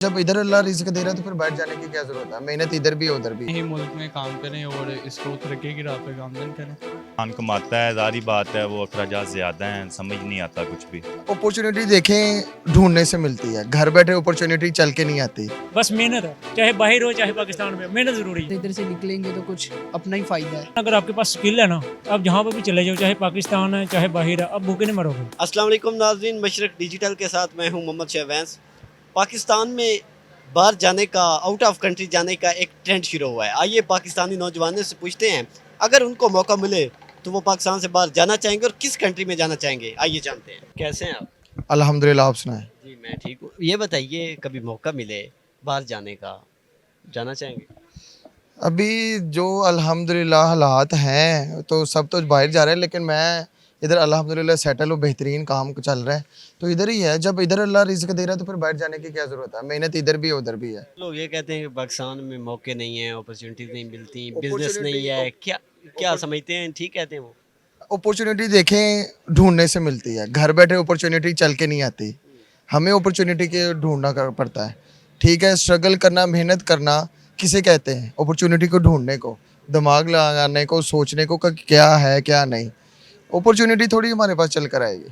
जब इधर अल्लाह रिज़्क दे रहा है तो फिर बाहर जाने की क्या ज़रूरत है? मेहनत इधर भी है उधर भी। ही मुल्क में काम करें और इसको तरक्की की राह पे गामज़न करें। इंसान कमाता है, ज़ाहिर बात है वो अखराजात ज़्यादा हैं, समझ नहीं आता कुछ भी। अपॉर्चुनिटी देखें ढूँढने से मिलती है। घर बैठे अपॉर्चुनिटी चल के नहीं आती। बस मेहनत है, चाहे बाहर हो चाहे पाकिस्तान में, मेहनत ज़रूरी है। इधर से निकलेंगे तो कुछ अपना ही फ़ायदा है। अगर आपके पास स्किल है ना, आप जहाँ पर भी चले जाओ, चाहे पाकिस्तान है चाहे बाहर है, आप भूखे नहीं मरोगे। अस्सलाम वालेकुम नाज़रीन, मशरक डिजिटल के साथ मैं हूं मोहम्मद शहवैंस। पाकिस्तान में बाहर जाने का, आउट ऑफ कंट्री जाने का एक ट्रेंड शुरू हुआ है। आइए पाकिस्तानी नौजवानों से पूछते हैं, अगर उनको मौका मिले तो वो पाकिस्तान से बाहर जाना चाहेंगे और किस कंट्री में जाना चाहेंगे। आइए जानते हैं। कैसे हैं आप? अल्हम्दुलिल्लाह, आप सुनाएं। जी मैं ठीक हूँ। ये बताइए, कभी मौका मिले बाहर जाने का, जाना चाहेंगे? अभी जो अल्हम्दुलिल्लाह हालात हैं तो सब तो बाहर जा रहे हैं, लेकिन मैं इधर अल्हम्दुलिल्लाह सेटल हूँ, बेहतरीन काम चल रहा है तो इधर ही है। जब इधर अल्लाह रिज़्क दे रहा है तो फिर बाहर जाने की क्या ज़रूरत है? मेहनत इधर भी है उधर भी है। लोग ये कहते हैं कि पाकिस्तान में मौके नहीं हैं, अपॉर्चुनिटीज़ नहीं मिलती, बिजनेस नहीं है। क्या क्या समझते हैं, ठीक कहते हैं वो? अपॉर्चुनिटी देखें ढूँढने से मिलती है। घर बैठे अपॉर्चुनिटी चल के नहीं आती। हमें अपॉर्चुनिटी के ढूँढना पड़ता है। ठीक है, स्ट्रगल करना, मेहनत करना किसे कहते हैं? अपॉर्चुनिटी को ढूँढने को, दिमाग लगाने को, सोचने को कि क्या है क्या नहीं। अपॉर्चुनिटी थोड़ी हमारे पास चल कर आएगी।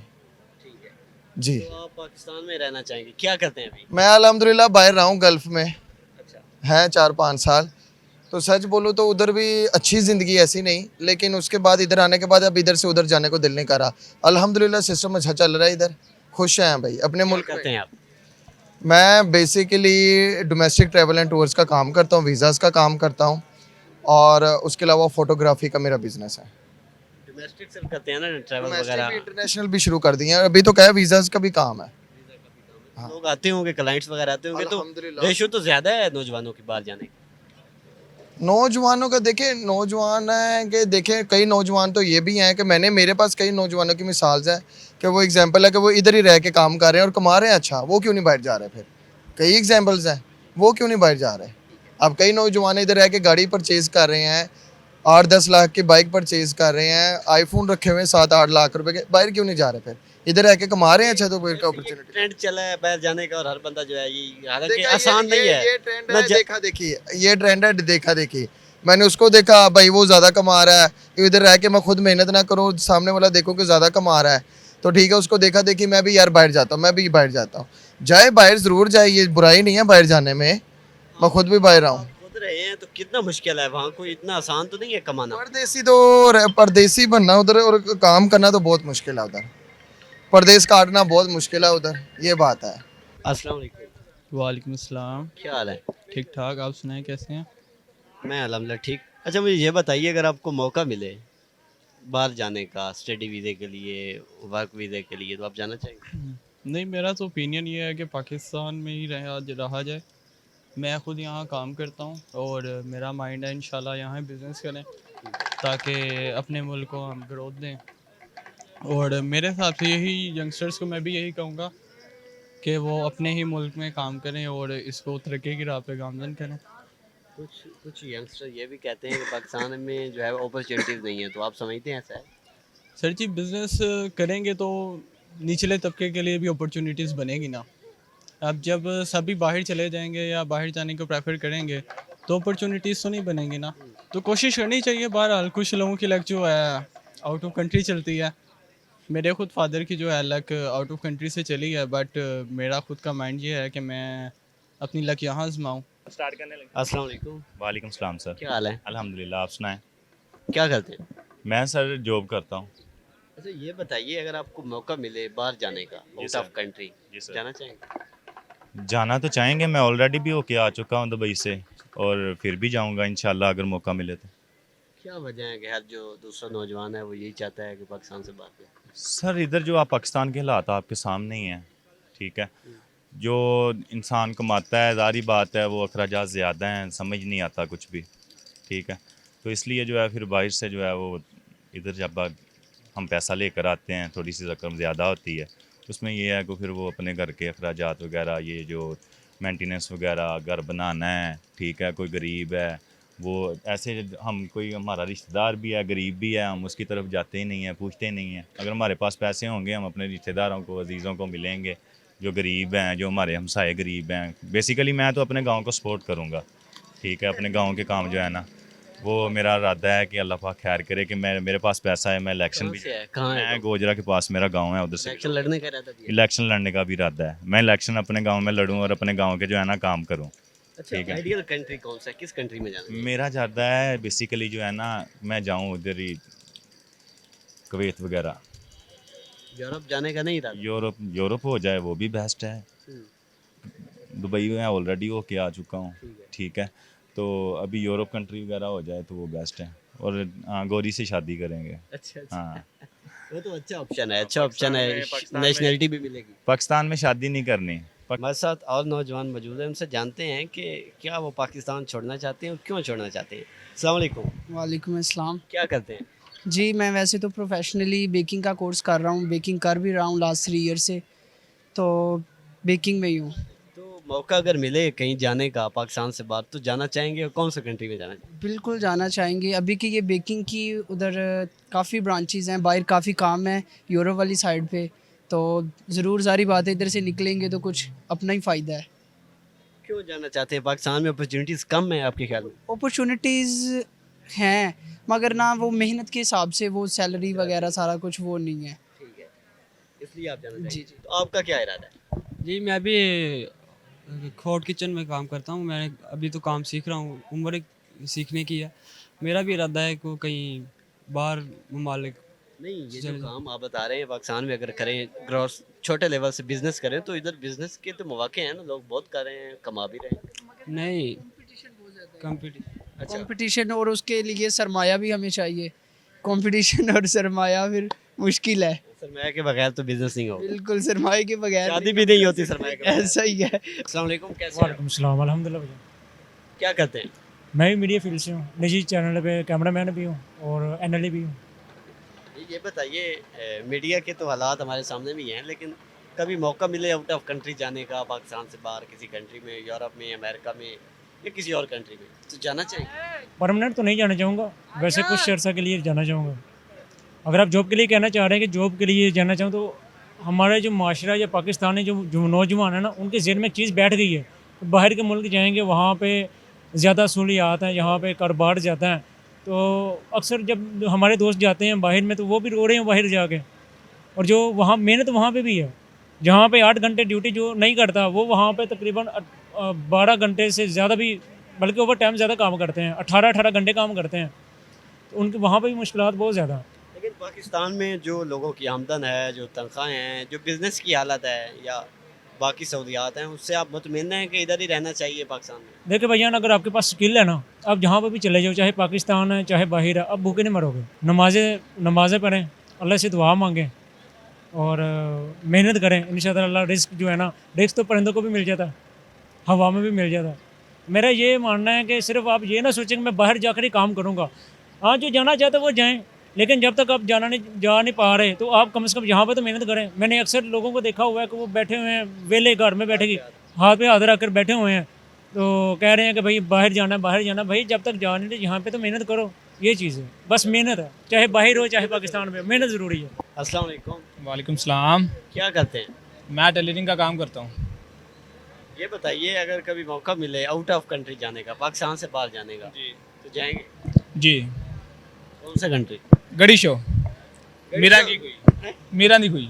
ठीक है। जी, तो आप पाकिस्तान में रहना चाहेंगे, क्या करते हैं अभी? मैं अल्हम्दुलिल्लाह बाहर रहा हूँ, गल्फ़ में अच्छा। हैं 4-5 साल। तो सच बोलूँ तो उधर भी अच्छी ज़िंदगी ऐसी नहीं, लेकिन उसके बाद इधर आने के बाद अब इधर से उधर जाने को दिल नहीं कर रहा। अल्हम्दुलिल्लाह सिस्टम अच्छा चल रहा है इधर, खुश हैं भाई अपने क्या मुल्क करते में। हैं आप? मैं basically domestic travel and tours का काम करता हूँ, वीज़ाज़ का काम करता हूँ और उसके अलावा फ़ोटोग्राफ़ी का मेरा बिज़नेस है। डोमेस्टिक सिर्फ करते हैं ना, ट्रैवल डोमेस्टिक वगैरह? भी, इंटरनेशनल भी शुरू कर दिए हैं, अभी तो क्या है वीज़ाज़ का भी काम है। हाँ। लोग आते होंगे, क्लाइंट्स वगैरह आते होंगे, तो अल्हम्दुलिल्लाह। रेशो तो ज़्यादा है नौजवानों की बाहर जाने की। नौजवानों का देखें, नौजवान हैं कि देखें कई नौजवान तो ये भी हैं कि मेरे पास कई नौजवानों की मिसाल है कि वो एग्जांपल है कि वो इधर ही रह के काम कर रहे हैं और कमा रहे हैं अच्छा, वो क्यों नहीं बाहर जा रहे? फिर कई एग्जांपल्स हैं, वो क्यों नहीं बाहर जा रहे? अब कई नौजवान इधर रह के गाड़ी परचेज़ कर रहे हैं, 8-10 लाख की बाइक परचेज़ कर रहे हैं, आईफोन रखे हुए हैं 7-8 लाख रुपए के, बाहर क्यों नहीं जा रहे? फिर इधर रह के कमा रहे हैं अच्छा, तो फिर वैसे एक अपॉर्चुनिटी। ट्रेंड चला है बाहर जाने का और हर बंदा जो है ये, हालांकि देखा आसान नहीं है ये ट्रेंड ना है देखा देखी, ये ट्रेंड है देखा देखी। मैंने उसको देखा भाई वो ज़्यादा कमा रहा है, इधर रह के मैं खुद मेहनत ना करूँ, सामने वाला देखो कि ज़्यादा कमा रहा है तो ठीक है, उसको देखा देखी मैं भी यार बाहर जाता हूँ, मैं भी बाहर जाता हूँ। जाए बाहर ज़रूर जाए, ये बुराई नहीं है बाहर जाने में, मैं खुद भी बाहर आप हूँ। खुद रहे हैं तो कितना मुश्किल है वहाँ, कोई इतना आसान तो नहीं है कमाना। परदेसी तो परदेसी बनना उधर और काम करना तो बहुत मुश्किल है उधर, परदेश काटना बहुत मुश्किल है उधर, ये बात है। अस्सलाम वालेकुम। वालेकुम अस्सलाम। क्या हाल है? ठीक ठाक, आप सुनाएं कैसे हैं? मैं अल्हम्दुलिल्लाह ठीक। अच्छा मुझे ये बताइए, अगर आपको मौका मिले बाहर जाने का, स्टडी वीज़े के लिए, वर्क वीज़े के लिए, तो आप जाना चाहेंगे? नहीं, मेरा तो ओपिनियन ये है कि पाकिस्तान में ही रहा जाए। मैं ख़ुद यहाँ काम करता हूँ और मेरा माइंड है इंशाल्लाह यहाँ बिज़नेस करें ताकि अपने मुल्क को हम ग्रोथ दें। और मेरे हिसाब से यही यंगस्टर्स को मैं भी यही कहूँगा कि वो अपने ही मुल्क में काम करें और इसको तरक्की की राह पे गामज़न करें। कुछ कुछ यंगस्टर ये भी कहते हैं कि पाकिस्तान में जो है अपॉर्चुनिटीज़ नहीं है, तो आप समझते हैं ऐसा है? सर जी, बिज़नेस करेंगे तो निचले तबके के लिए भी अपॉर्चुनिटीज़ बनेगी ना। अब जब सभी बाहर चले जाएंगे या बाहर जाने को प्रेफर करेंगे तो अपॉर्चुनिटीज़ तो नहीं बनेंगी ना। तो कोशिश करनी चाहिए। बहरहाल कुछ लोगों की लक जो है आउट ऑफ कंट्री चलती है। मेरे खुद फादर की जो है लक आउट ऑफ कंट्री से चली है, बट मेरा खुद का माइंड ये है कि मैं अपनी लक यहाँ आजमाऊँ। अस्सलाम वालेकुम। वालेकुम सलाम सर। क्या हाल है? अल्हम्दुलिल्लाह, आप सुनाएं। क्या करते हैं? मैं सर जॉब करता हूँ। अच्छा ये बताइए, अगर आपको मौका मिले बाहर जाने का, आउट सर। ऑफ कंट्री, जी सर। जाना चाहेंगे? जाना तो चाहेंगे, मैं ऑलरेडी भी होके आ चुका हूँ दुबई से और फिर भी जाऊँगा इंशाल्लाह अगर मौका मिले तो। क्या वजह है कि हर जो दूसरा नौजवान है वो यही चाहता है कि पाकिस्तान से बाहर जाए? सर इधर जो आप पाकिस्तान के हालात आपके सामने ही हैं, ठीक है। जो इंसान कमाता है, ज़ाहिर बात है वो अखराजात ज़्यादा हैं, समझ नहीं आता कुछ भी, ठीक है। तो इसलिए जो है फिर बाहर से जो है वो इधर जब हम पैसा लेकर आते हैं, थोड़ी सी रकम ज़्यादा होती है, उसमें ये है कि फिर वो अपने घर के अखराजात वगैरह, ये जो मेंटेनेंस वगैरह, घर बनाना है, ठीक है, कोई गरीब है वो ऐसे, हम कोई हमारा रिश्तेदार भी है, गरीब भी है, हम उसकी तरफ जाते ही नहीं हैं, पूछते ही नहीं हैं। अगर हमारे पास पैसे होंगे हम अपने रिश्तेदारों को, अजीज़ों को मिलेंगे, जो गरीब हैं, जो हमारे हमसाए गरीब हैं। बेसिकली मैं तो अपने गांव को सपोर्ट करूंगा, ठीक है। अपने गांव के काम जो है ना, वो मेरा इरादा है कि अल्लाह पाक खैर करे कि मैं, मेरे पास पैसा है, मैं इलेक्शन कहाँ भी, से है, कहाँ है मैं गोजरा के पास मेरा गांव है, उधर से इलेक्शन लड़ने का इरादा भी है? इलेक्शन लड़ने का भी इरादा है। मैं इलेक्शन अपने गांव में लड़ूं और अपने गांव के जो है ना काम करूं। अच्छा, ठीक है। आइडियल कंट्री कौन सा है, किस कंट्री में जाना है? मेरा इरादा है बेसिकली जो है ना, मैं जाऊं उधर ही कुवैत वगैरह, यूरोप जाने का नहीं इरादा? यूरोप हो जाए वो भी बेस्ट है। दुबई में ऑलरेडी होके आ चुका हूँ, ठीक है। तो अभी यूरोप कंट्री वगैरह हो जाए तो वो बेस्ट है। और हाँ, गोरी से शादी करेंगे। अच्छा अच्छा, हाँ, वो तो अच्छा ऑप्शन है, अच्छा ऑप्शन है, पाकिस्तान में- नेशनलिटी भी मिलेगी। पाकिस्तान में शादी नहीं करनी। हमारे साथ और नौजवान मौजूद हैं, उनसे जानते हैं कि क्या वो पाकिस्तान छोड़ना चाहते हैं और क्यों छोड़ना चाहते हैं। अस्सलाम वालेकुम, वालेकुम अस्सलाम। क्या करते हैं? जी मैं वैसे तो प्रोफेशनली बेकिंग का कोर्स कर रहा हूँ, बेकिंग कर भी रहा हूँ लास्ट 3 ईयर से, तो बेकिंग में ही हूँ। तो मौका अगर मिले कहीं जाने का पाकिस्तान से बाहर, तो जाना चाहेंगे और कौन सा कंट्री में जाना चाहेंगे? बिल्कुल जाना चाहेंगे। अभी की ये बेकिंग की उधर काफ़ी ब्रांचेस हैं, बाहर काफ़ी काम है यूरोप वाली साइड पे, तो ज़रूर सारी बात है, इधर से निकलेंगे तो कुछ अपना ही फ़ायदा है। क्यों जाना चाहते हैं? पाकिस्तान में अपॉर्चुनिटीज़ कम है आपके ख्याल में? अपॉर्चुनिटीज़ हैं मगर ना वो मेहनत के हिसाब से वो सैलरी वगैरह सारा कुछ वो नहीं है। ठीक है, इसलिए आप जाना जी, चाहेंगे। जी। तो आपका क्या इरादा है? जी मैं भी खोट किचन में काम करता हूँ। मैं अभी तो काम सीख रहा हूँ, उम्र एक सीखने की है। मेरा भी इरादा है कि कहीं बाहर ममालिक। नहीं, ये जो चलिए। काम आप बता रहे हैं पाकिस्तान में अगर करें, ग्रॉस छोटे लेवल से बिजनेस करें, तो इधर बिजनेस के तो मौके हैं ना, लोग बहुत कर रहे हैं, कमा भी रहे हैं। नहीं, कंपटीशन। अच्छा, कंपटीशन और उसके लिए सरमाया भी हमें चाहिए। कंपटीशन और सरमाया फिर मुश्किल है। सरमाया के बगैर तो बिजनेस नहीं होगा। बिल्कुल सरमाए के बगैर शादी भी नहीं होती सरमाया के बगैर। ऐसा ही है। अस्सलाम वालेकुम, कैसे हैं आप? वालेकुम सलाम, अल्हम्दुलिल्लाह भैया। क्या करते हैं? मैं भी मीडिया फील्ड से हूँ, निजी चैनल पे कैमरामैन भी हूँ और एनएलए भी हूँ। ये बताइए, मीडिया के तो हालात हमारे सामने भी हैं, लेकिन कभी मौका मिले आउट ऑफ कंट्री जाने का, पाकिस्तान से बाहर किसी कंट्री में, यूरोप में, अमेरिका में या किसी और कंट्री में, तो जाना चाहिए? परमानेंट तो नहीं जाना चाहूँगा, वैसे कुछ अर्सा के लिए जाना चाहूँगा। अगर आप जॉब के लिए कहना चाह रहे हैं कि जॉब के लिए जाना चाहूँ, तो हमारा जो माशरा या पाकिस्तानी जो नौजवान है ना, उनके ज़हन में एक चीज़ बैठ गई है, बाहर के मुल्क जाएंगे वहाँ पे ज़्यादा सहूलियात हैं, यहाँ पे कारोबार ज़्यादा हैं। तो अक्सर जब हमारे दोस्त जाते हैं बाहर में, तो वो भी रो रहे हैं बाहर जाके। और जो वहाँ मेहनत वहाँ पे भी है, जहाँ पे 8 घंटे ड्यूटी जो नहीं करता, वो वहाँ पे तकरीबन 12 घंटे से ज़्यादा भी, बल्कि ओवर टाइम ज़्यादा काम करते हैं, 18-18 घंटे काम करते हैं। तो उनके वहाँ पे भी मुश्किलात बहुत ज़्यादा हैं। लेकिन पाकिस्तान में जो लोगों की आमदन है, जो तनख्वाहें हैं, जो बिजनेस की हालत है या बाकी सहूलियात हैं, उससे आप मुतमईन हैं कि इधर ही रहना चाहिए पाकिस्तान में? देखिए भैया, अगर आपके पास स्किल है ना, आप जहाँ पर भी चले जाओ, चाहे पाकिस्तान है चाहे बाहर है, आप भूखे नहीं मरोगे। नमाज़ें पढ़ें, अल्लाह से दुआ मांगें और मेहनत करें। इंशाअल्लाह रिस्क जो है ना, रिस्क तो परिंदों को भी मिल जाता है, हवा में भी मिल जाता है। मेरा ये मानना है कि सिर्फ आप ये ना सोचें कि मैं बाहर जाकर ही काम करूँगा। हाँ, जो जाना चाहते वो जाएँ, लेकिन जब तक आप जा नहीं पा रहे, तो आप कम से कम यहाँ पे तो मेहनत करें। मैंने अक्सर लोगों को देखा हुआ है कि वो बैठे हुए हैं वेले, घर में बैठे की हाथ पे हाथ रख कर बैठे हुए हैं, तो कह रहे हैं कि भाई बाहर जाना है, बाहर जाना है। भाई जब तक जा नहीं रहे, यहाँ पे तो मेहनत करो। ये चीज़ है, बस मेहनत है, चाहे बाहर हो चाहे पाकिस्तान में, मेहनत ज़रूरी है। अस्सलाम वालेकुम, वालेकुम सलाम। क्या करते हैं? मैं टेलरिंग का काम करता हूँ। ये बताइए, अगर कभी मौका मिले आउट ऑफ कंट्री जाने का, पाकिस्तान से बाहर जाने का, तो जाएंगे? जी, कौन सा कंट्री? गड़ी शो मेरा की कोई, मेरा नहीं कोई।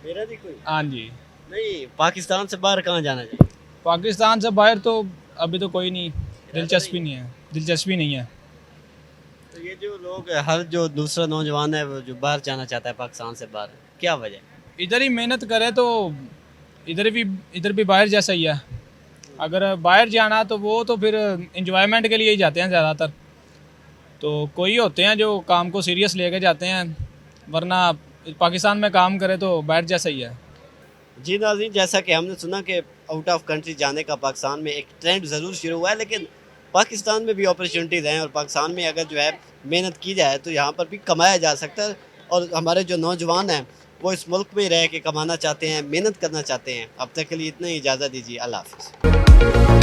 मेरा भी कोई हाँ जी। नहीं। पाकिस्तान से बाहर कहाँ जाना चाहिए? पाकिस्तान से बाहर तो अभी तो कोई नहीं, दिलचस्पी नहीं है। तो ये जो लोग, हर जो दूसरा नौजवान है वो जो बाहर जाना चाहता है पाकिस्तान से बाहर, क्या वजह? इधर ही मेहनत करे तो इधर भी बाहर जैसा ही है। अगर बाहर जाना तो वो तो फिर एंजॉयमेंट के लिए ही जाते हैं ज़्यादातर। तो कोई होते हैं जो काम को सीरियस लेके जाते हैं, वरना पाकिस्तान में काम करे तो बाहर जैसा ही है। जी नाज़रीन, जैसा कि हमने सुना कि आउट ऑफ कंट्री जाने का पाकिस्तान में एक ट्रेंड ज़रूर शुरू हुआ है, लेकिन पाकिस्तान में भी अपॉर्चुनिटीज़ हैं और पाकिस्तान में अगर जो है मेहनत की जाए तो यहाँ पर भी कमाया जा सकता है। और हमारे जो नौजवान हैं वो इस मुल्क में रह के कमाना चाहते हैं, मेहनत करना चाहते हैं। अब तक के लिए इतना ही, इजाज़त दीजिए, अल्लाह हाफ़िज़।